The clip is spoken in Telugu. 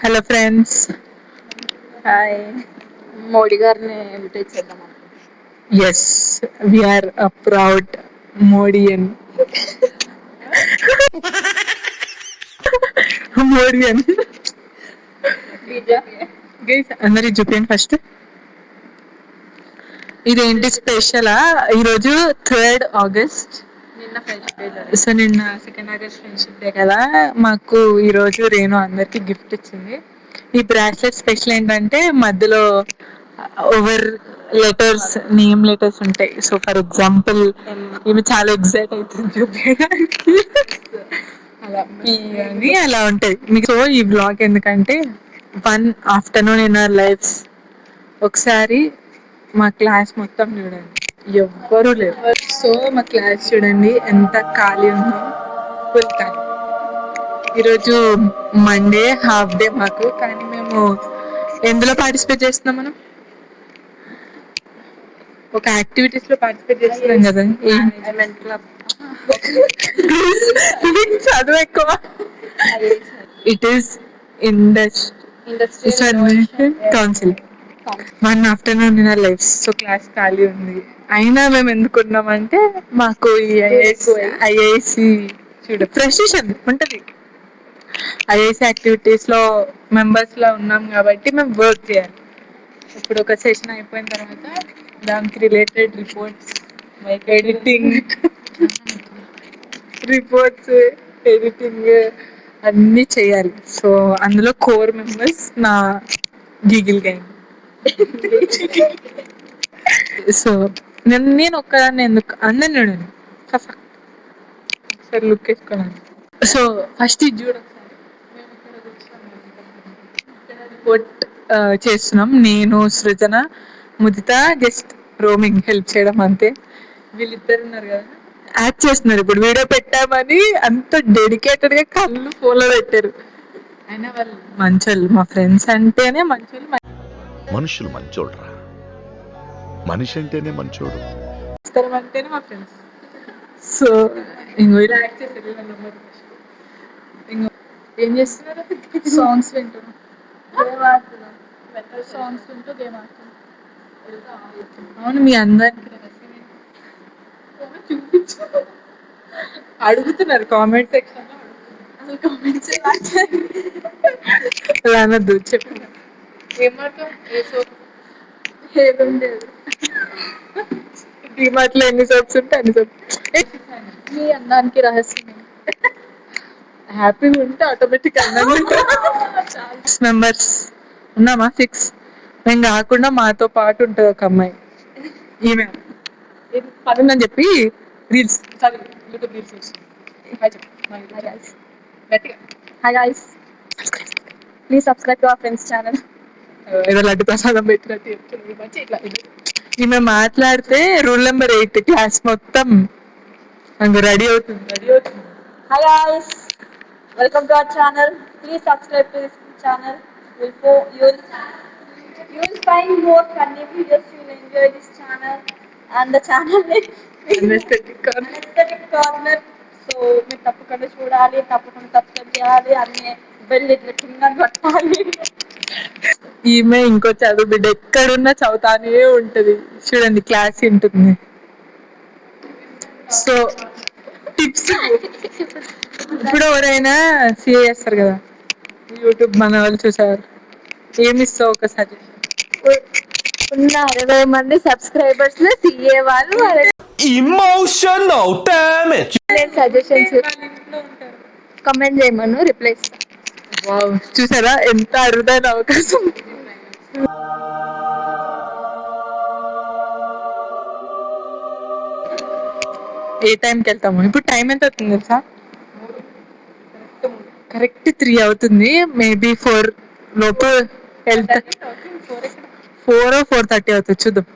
Hello friends. హాయ్. మోడీ గారిని ఇమిటేట్ చేద్దాం. Yes, we are a proud Modian. Modian. Guys అందరికి చూపించండి ఫస్ట్. ఇదేంటి స్పెషలా? ఈరోజు 3rd August. సో నిన్న 2nd August ఫ్రెండ్షిప్ డే కదా, మాకు ఈరోజు రేణు అందరికి గిఫ్ట్ ఇచ్చింది. ఈ బ్రాస్లెట్ స్పెషల్ ఏంటంటే మధ్యలో ఓవర్ లెటర్స్, నేమ్ లెటర్స్ ఉంటాయి. సో ఫర్ ఎగ్జాంపుల్ ఈమె చాలా ఎగ్జైట్ అవుతుంది చూపించడానికి. అలా పి అని అలా ఉంటాయి మీకు. సో ఈ బ్లాగ్ ఎందుకంటే 1 afternoon in our lives. ఒకసారి మా క్లాస్ మొత్తం చూడండి, ఎవ్వరూ లేరు. సో మా క్లాస్ చూడండి ఎంత ఖాళీ ఉందో, ఫుల్ ఖాళీ. ఈరోజు మండే, హాఫ్ డే మాకు. కానీ మేము ఎందులో పార్టిసిపేట్ చేస్తున్నాం? మనం ఒక యాక్టివిటీస్ లో పార్టిసిపేట్ చేస్తున్నాం కదా. చదువు ఎక్కువ. It is industrial council. 1 afternoon in our lives. So class ఖాళీ ఉంది, అయినా మేము ఎందుకున్నామంటే మాకు ఈ ఐఐసి చూడు ఫ్రస్ట్రేషన్ ఉంటుంది. ఐఐసి యాక్టివిటీస్ లో మెంబర్స్ లో ఉన్నాం కాబట్టి మేము వర్క్ చేయాలి. ఇప్పుడు ఒక సెషన్ అయిపోయిన తర్వాత దానికి related reports, editing, reports, editing అన్నీ చేయాలి. సో అందులో కోర్ మెంబర్స్ నా గీగిల్ గ్యాంగ్. సో నేను ఒక్కదాన్ని ఎందుకు అందరిని చూడండి, ఒకసారి లుక్ వేసుకున్నాను. సో ఫస్ట్ ఇది చూడ రిపోర్ట్ చేస్తున్నాం. నేను, సృజన, ముదిత జస్ట్ రోమింగ్ హెల్ప్ చేయడం అంతే. వీళ్ళిద్దరు ఉన్నారు కదా, యాక్ట్ చేస్తున్నారు. ఇప్పుడు వీడియో పెట్టామని అంత డెడికేటెడ్ గా కళ్ళు ఫోన్లో పెట్టారు. అయినా వాళ్ళు మంచోళ్ళు, మా ఫ్రెండ్స్ అంటేనే మంచోళ్ళు. మనుషులు మంచోళ్ళరా, మనిషి అంటేనే మంచోడు, అంటేనే మా ఫ్రెండ్స్. సో ఇంకో ఇలా యాక్ట్ చేశారు. ఇంకో ఏం చేస్తున్నారు? సాంగ్స్ వింటున్నాం, గేమ్ ఆడుతున్నాం. సాంగ్స్ వింటూ గేమ్ ఆడుతున్నాం. అవును, మీ అందరికి చూపించు. అడుగుతున్నారు కామెంట్ సెక్షన్ లో. అసలు కామెంట్స్ అనద్దు, చెప్పు. ఏం మాట్లాం? ఏదుండేది డిమార్ట్ లో ఎన్ని సోప్స్ ఉంటే అన్ని సోప్స్. మీ అన్నానికి రహస్యం హ్యాపీగా ఉంటే ఆటోమేటిక్ అన్నం మెంబర్స్ ఉన్నామా? 6. మేము కాకుండా మాతో పాటు ఉంటుంది ఒక అమ్మాయి. ఈమె పనుందని చెప్పి రీల్స్, యూట్యూబ్ రీల్స్ చేస్తుంది. Hi guys, please subscribe to our friends channel. ఏదో లడ్డు ప్రసాదం పెట్టినట్టు చెప్తుంది. మంచి ఇట్లా ఈమె మాట్లాడితే రూల్ నెంబర్ 8 క్లాస్ మొత్తం రెడీ అవుతుంది. Hi guys, welcome to our channel. Please subscribe to this channel. You'll find more funny videos. You'll enjoy this channel and the channel name Anesthetic Corner. So మీరు తప్పకుండా చూడాలి, తప్పకుండా సబ్స్క్రైబ్ చేయాలి, అన్ని బెల్ ఇట్లా కింద కొట్టాలి. ఈమె ఇంకో చదువు బిడ్డ, ఎక్కడున్నా చదువుతానే ఉంటది. చూడండి క్లాస్ ఉంటుంది. సో టిప్స్, ఇప్పుడు ఎవరైనా సిఏ చేస్తారు కదా, యూట్యూబ్ మన వాళ్ళు చూసారు, ఏమి ఇస్తావు ఒక సజెషన్? ఉన్న 60 మంది సబ్స్క్రైబర్స్ లో సిఏ వాళ్ళు emotional damage. నేను సజెషన్స్ కమెంట్ చేయమను, రిప్లై ఇస్తా. వావ్, చూసారా ఎంత అరుదైన అవకాశం. ఏ టైంకి వెళ్తాము? ఇప్పుడు టైం ఎంత అవుతుంది తెలుసా? కరెక్ట్ 3 అవుతుంది. మేబీ 4 లోపు వెళ్తా. 4 or 4:30 అవుతుంది, చూద్దాం.